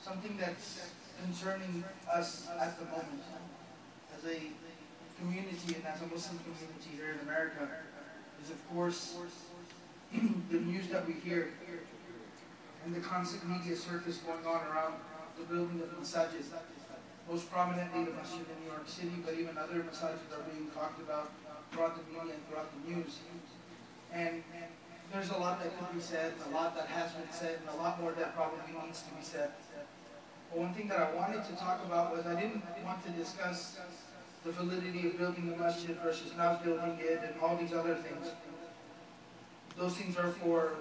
something that's concerning us at the moment as a community and as a Muslim community here in America is, of course, the news that we hear and the constant media circus going on around the building of Masajid. Most prominently the Masjid in New York City, but even other Masajid are being talked about throughout the media and throughout the news. And there's a lot that could be said, a lot that has been said, and a lot more that probably needs to be said. But one thing that I wanted to talk about was I didn't want to discuss the validity of building the masjid versus not building it and all these other things. Those things are for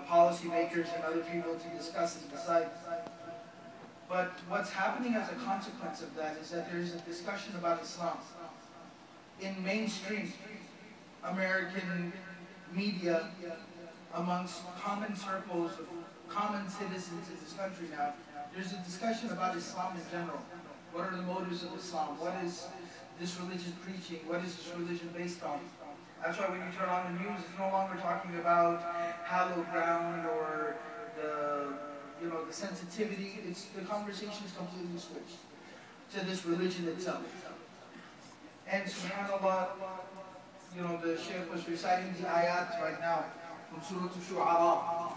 policymakers and other people to discuss and decide. But what's happening as a consequence of that is that there is a discussion about Islam in mainstream American media amongst common circles of common citizens in this country now. There's a discussion about Islam in general. What are the motives of Islam? What is this religion preaching? What is this religion based on? That's why when you turn on the news, it's no longer talking about hallowed ground or the sensitivity. The conversation is completely switched to this religion itself. And subhanAllah, the Shaykh was reciting the ayat right now from Surah Al-Shu'ara.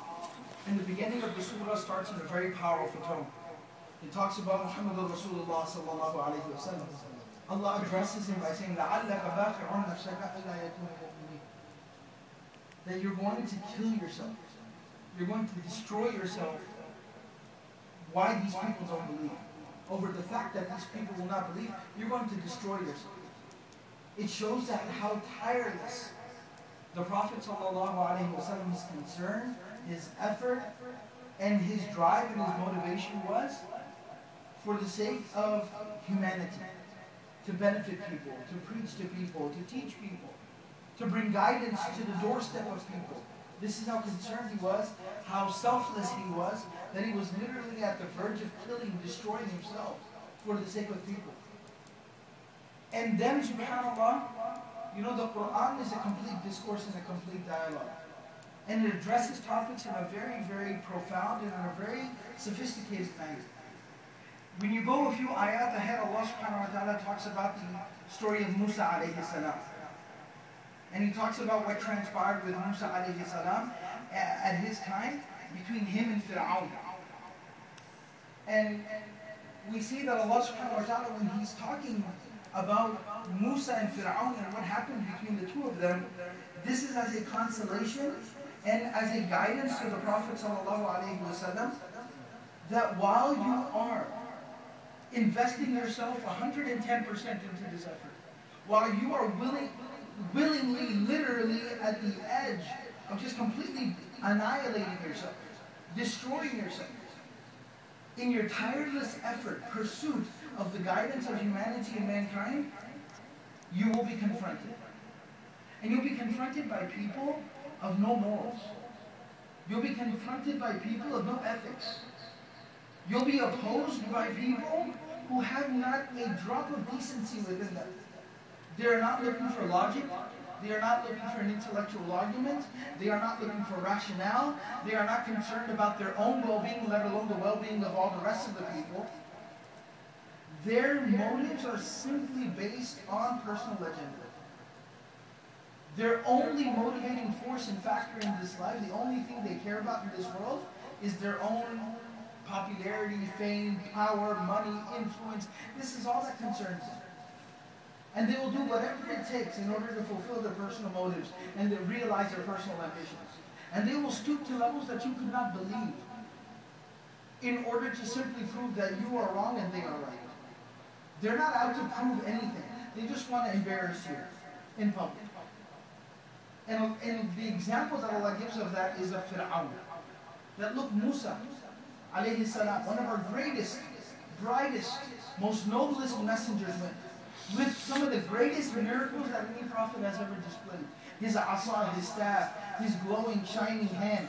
And the beginning of the surah starts in a very powerful tone. It talks about Muhammad Rasulullah sallallahu alayhi wa sallam. Allah addresses him by saying, لَعَلَّكَ بَاخِعٌ نَفْسَكَ أَلَّا يَكُونَ مُؤْمِنِينَ. That you're going to kill yourself. You're going to destroy yourself. Why these people don't believe? Over the fact that these people will not believe, you're going to destroy yourself. It shows that how tireless the Prophet ﷺ is concerned, his effort, and his drive and his motivation was for the sake of humanity, to benefit people, to preach to people, to teach people, to bring guidance to the doorstep of people. This is how concerned he was, how selfless he was, that he was literally at the verge of killing, destroying himself for the sake of people. And then, subhanAllah, the Quran is a complete discourse and a complete dialogue. And it addresses topics in a very, very profound and in a very sophisticated manner. When you go a few ayat ahead, Allah subhanahu wa ta'ala talks about the story of Musa alayhi salam. And he talks about what transpired with Musa alayhi salam at his time between him and Fir'aun. And we see that Allah subhanahu wa ta'ala, when he's talking about Musa and Fir'aun and what happened between the two of them, this is as a consolation and as a guidance to the Prophet ﷺ, that while you are investing yourself 110% into this effort, while you are willingly, literally at the edge of just completely annihilating yourself, destroying yourself, in your tireless effort, pursuit of the guidance of humanity and mankind, you will be confronted. And you'll be confronted by people of no morals. You'll be confronted by people of no ethics. You'll be opposed by people who have not a drop of decency within them. They are not looking for logic. They are not looking for an intellectual argument. They are not looking for rationale. They are not concerned about their own well-being, let alone the well-being of all the rest of the people. Their motives are simply based on personal agenda. Their only motivating force and factor in this life, the only thing they care about in this world, is their own popularity, fame, power, money, influence. This is all that concerns them. And they will do whatever it takes in order to fulfill their personal motives and to realize their personal ambitions. And they will stoop to levels that you could not believe in order to simply prove that you are wrong and they are right. They're not out to prove anything. They just want to embarrass you in public. And the example that Allah gives of that is of Fir'aun. That look, Musa alayhi salam, one of our greatest, brightest, most noblest messengers with some of the greatest miracles that any prophet has ever displayed. His asa, his staff, his glowing, shining hand,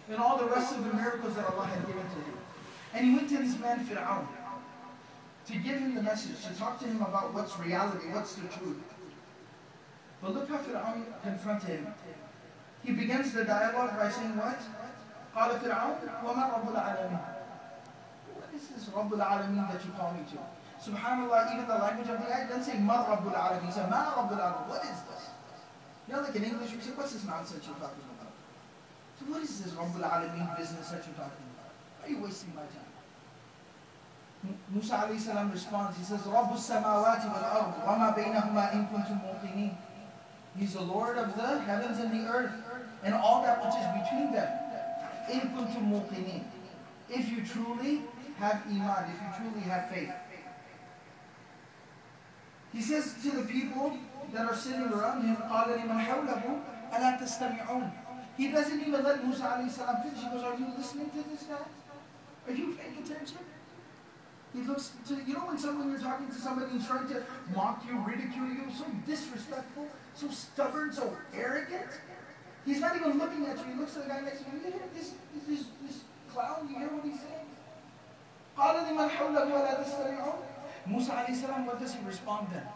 and all the rest of the miracles that Allah had given to him. And he went to this man Fir'aun to give him the message, to talk to him about what's reality, what's the truth. But look how Fir'aun confronted him. He begins the dialogue by saying what? قال فرعون وما رب العالمين. What is this Rabbul Alameen that you call me to? Subhanallah, even the language of the ayah doesn't say Ma Rabbul Alameen. He said Ma Rabbul Alameen. What is this? You know, like in English, we say, what's this nonsense you're talking about? So what is this Rabbul Alameen business that you're talking about? Why are you wasting my time? Musa alayhi salam responds, he says, Rabbus samawati wal ard, wa ma baynahuma in kuntum muqinin. He's the Lord of the heavens and the earth, and all that which is between them. In kuntum muqinin. If you truly have iman, if you truly have faith. He says to the people that are sitting around him, قَالَ لِمَنْ حَوْلَهُ أَلَا تَسْتَمِعُونَ. He doesn't even let Musa alayhi salam finish. He goes, are you listening to this guy? Are you paying attention? He looks to, you know when you're talking to somebody who's trying to mock you, ridicule you, so disrespectful, so stubborn, so arrogant? He's not even looking at you. He looks at the guy next to you. You hear this clown? You hear what he's saying? قَالَ لِمَنْ حَوْلَهُ وَلَا تَسْتَمِعُونَ. Musa alayhi salam, what does he respond then?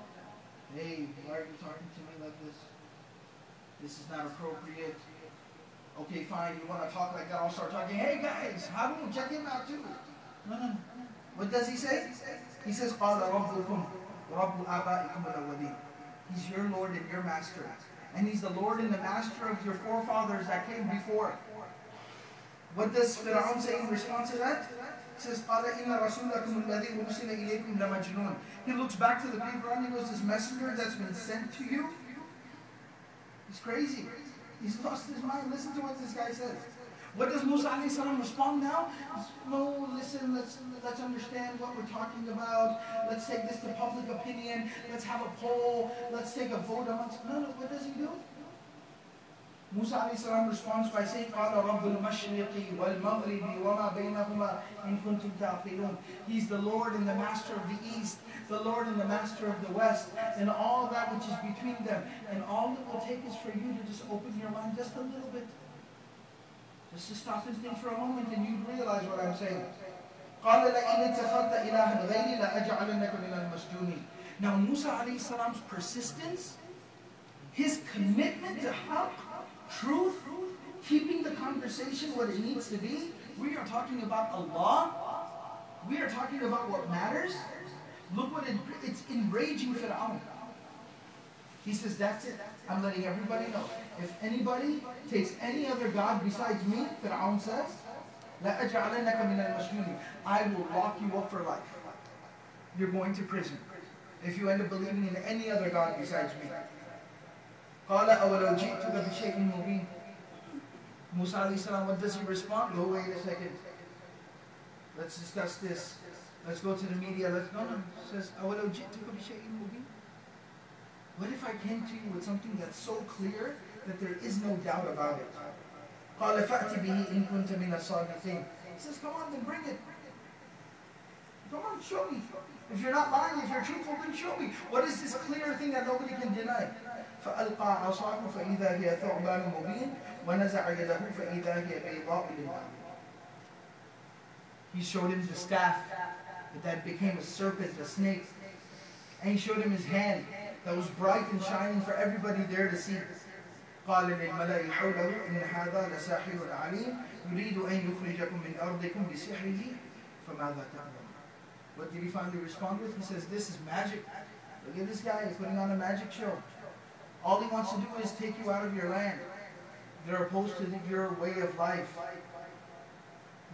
Hey, why are you talking to me like this? This is not appropriate. Okay, fine, you want to talk like that, I'll start talking. Hey guys, how do you check him out too? No. What does he say? He says, قَالَ رَبُّكُمْ رَبُّ آبَائِكُمُ الْأَوَّلِينَ. He's your Lord and your Master. And He's the Lord and the Master of your forefathers that came before. What does Fir'aun say in response to that? He says, قَالَ إِنَّ رَسُولَكُمُ الَّذِي أُرْسِلَ إِلَيْكُمْ لَمَجْنُونَ. He looks back to the people and he goes, this messenger that's been sent to you, he's crazy. He's lost his mind. Listen to what this guy says. What does Musa alayhi salam respond now? No, listen, let's understand what we're talking about. Let's take this to public opinion. Let's have a poll. Let's take a vote amongst. No, what does he do? Musa alayhi salam responds by saying, قَالَ رَبُّ الْمَشْرِقِ وَالْمَغْرِبِ وَمَا بَيْنَهُمَا إِن كُنتُمْ تَعْقِلُونَ. He's the Lord and the Master of the East, the Lord and the Master of the West, and all that which is between them. And all it will take is for you to just open your mind just a little bit. Just to stop and think for a moment and you'd realize what I'm saying. قَالَ لَئِنِ اتَّخَذْتَ إِلَهًا غَيْرِي لَأَجْعَلَنَّكَ مِنَ الْمَسْجُونِينَ. Now Musa alayhi salam's persistence, his commitment to haqq, truth, keeping the conversation what it needs to be. We are talking about Allah. We are talking about what matters. Look what it's enraging Fir'aun. He says, that's it. I'm letting everybody know. If anybody takes any other God besides me, Fir'aun says, لَأَجْعَلَنَّكَ مِنَ الْمَسْجُونِينَ. I will lock you up for life. You're going to prison if you end up believing in any other God besides me. قَالَ أَوَلَوْ جِئْتُكَ بِشَيْءٍ مُبِينٍ. Musa alayhi salam, what does he respond? Oh, wait a second. Let's discuss this. Let's go to the media. No. He says, أَوَلَوْ جِئْتُكَ بِشَيْءٍ مُبِينٍ. What if I came to you with something that's so clear that there is no doubt about it? قَالَ فَأْتِ بِهِ إِن كُنْتَ مِنَ الصَّادِقِينَ. He says, come on, then bring it. Come on, show me. If you're not lying, if you're truthful, then show me. What is this clear thing that nobody can deny? فَأَلْقَى عَصَاهُ فَإِذَا هِيَ ثُعْبَانٌ مُبِينٌ وَنَزَعَ يَدَهُ فَإِذَا هِيَ بَيْضَاءُ لِلنَّاظِرِينَ. He showed him the staff that became a serpent, a snake. And he showed him his hand that was bright and shining for everybody there to see. قال للملأ حوله إن هذا لساحر عليم يريد أن يخرجكم من أرضكم بسحره فماذا تعملون. What did he finally respond with? He says, this is magic. Look at this guy, he's putting on a magic show. All he wants to do is take you out of your land. They're opposed to your way of life.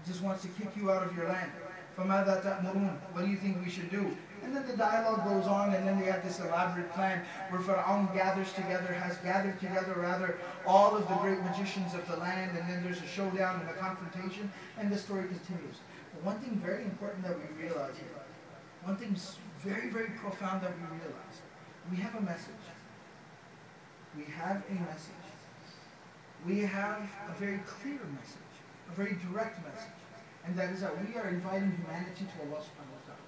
He just wants to kick you out of your land. فَمَاذَا تَأْمُرُونَ. What do you think we should do? And then the dialogue goes on, and then they have this elaborate plan where Fir'aun has gathered together all of the great magicians of the land, and then there's a showdown and a confrontation, and the story continues. But one thing very important that we realize here, one thing very, very profound that we realize, we have a message. We have a message. We have a very clear message, a very direct message, and that is that we are inviting humanity to Allah subhanahu wa ta'ala.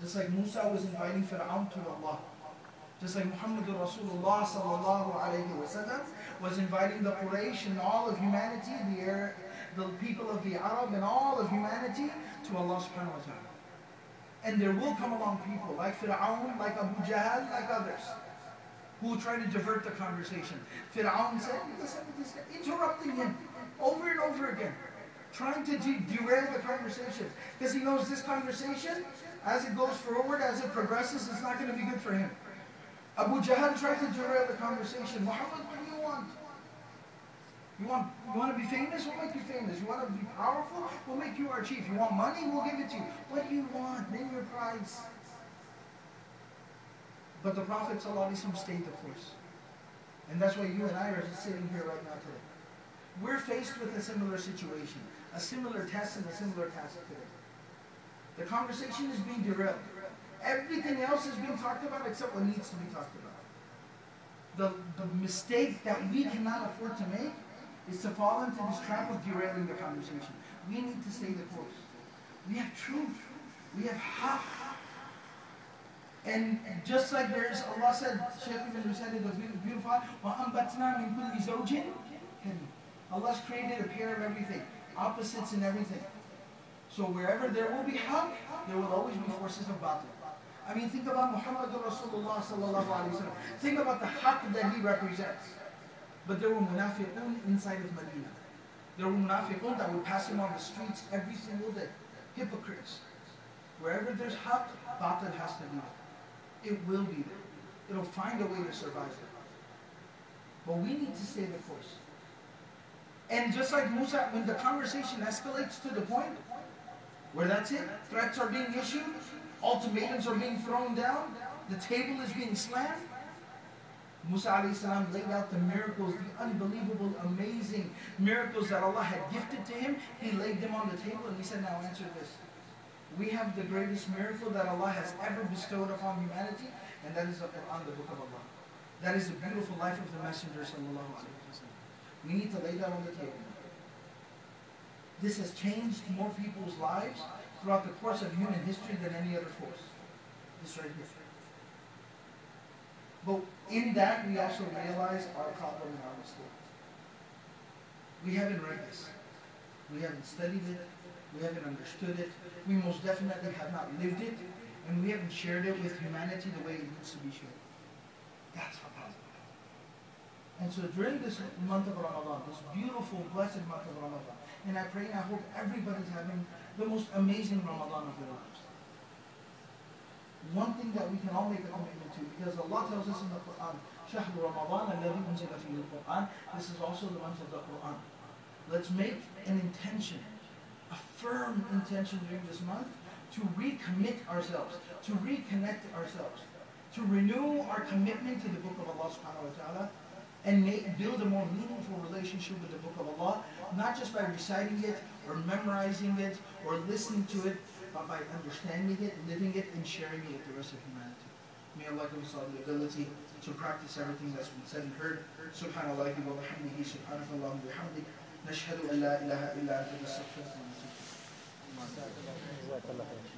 Just like Musa was inviting Fir'aun to Allah. Just like Muhammadur Rasulullah sallallahu alayhi wa sallam was inviting the Quraysh and all of humanity, the people of the Arab and all of humanity to Allah subhanahu wa ta'ala. And there will come along people like Fir'aun, like Abu Jahl, like others. who tried to divert the conversation. Fir'aun said, listen to this guy, interrupting him over and over again, trying to derail the conversation. Because he knows this conversation, as it goes forward, as it progresses, it's not going to be good for him. Abu Jahl tried to derail the conversation. Muhammad, what do you want? You want to be famous? We'll make you famous. You want to be powerful? We'll make you our chief. You want money? We'll give it to you. What do you want? Name your price. But the Prophet ﷺ stayed the course. And that's why you and I are just sitting here right now today. We're faced with a similar situation, a similar test and a similar task today. The conversation is being derailed. Everything else is being talked about except what needs to be talked about. The mistake that we cannot afford to make is to fall into this trap of derailing the conversation. We need to stay the course. We have truth. We have haqq. And just like there's, Allah said, Shaykh Abdul Nasir Jangda, the beautiful, وَأَنْبَتْنَا مِنْ كُلِّ زَوْجٍ. Allah's created a pair of everything, opposites in everything. So wherever there will be haqq, there will always be forces of batil. I mean, think about Muhammad Rasulullah sallallahu alaihi wasallam. Think about the haqq that he represents. But there were munafiqun inside of Medina. There were munafiqun that would pass him on the streets every single day. Hypocrites. Wherever there's haqq, batil has to be there. It will be there. It'll find a way to survive it. But we need to stay the course. And just like Musa, when the conversation escalates to the point where that's it, threats are being issued, ultimatums are being thrown down, the table is being slammed, Musa alayhi salam laid out the miracles, the unbelievable, amazing miracles that Allah had gifted to him. He laid them on the table and he said, now answer this. We have the greatest miracle that Allah has ever bestowed upon humanity, and that is the Quran, the book of Allah. That is the beautiful life of the Messenger sallallahu alaihi wasallam. We need to lay that on the table. This has changed more people's lives throughout the course of human history than any other force. This right here. But in that, we also realize our problem and our mistake. We haven't read this. We haven't studied it. We haven't understood it. We most definitely have not lived it. And we haven't shared it with humanity the way it needs to be shared. That's our problem. And so during this month of Ramadan, this beautiful, blessed month of Ramadan, and I pray and I hope everybody's having the most amazing Ramadan of their lives. One thing that we can all make a commitment to, because Allah tells us in the Quran, شَهْرُ رَمَضَانَ الَّذِي أُنْزِلَ فِيهِ الْقُرْآنِ. This is also the month of the Quran. Let's make an intention, a firm intention during this month to recommit ourselves, to reconnect ourselves, to renew our commitment to the book of Allah subhanahu wa ta'ala, and build a more meaningful relationship with the book of Allah, not just by reciting it, or memorizing it, or listening to it, but by understanding it, living it, and sharing it with the rest of humanity. May Allah give us all the ability to practice everything that's been said and heard. Subhanallah wa bihamdihi, subhanakallah wa bihamdik, nashhadu an la ilaha illa anta nastaghfiruka wa natubu ilayk.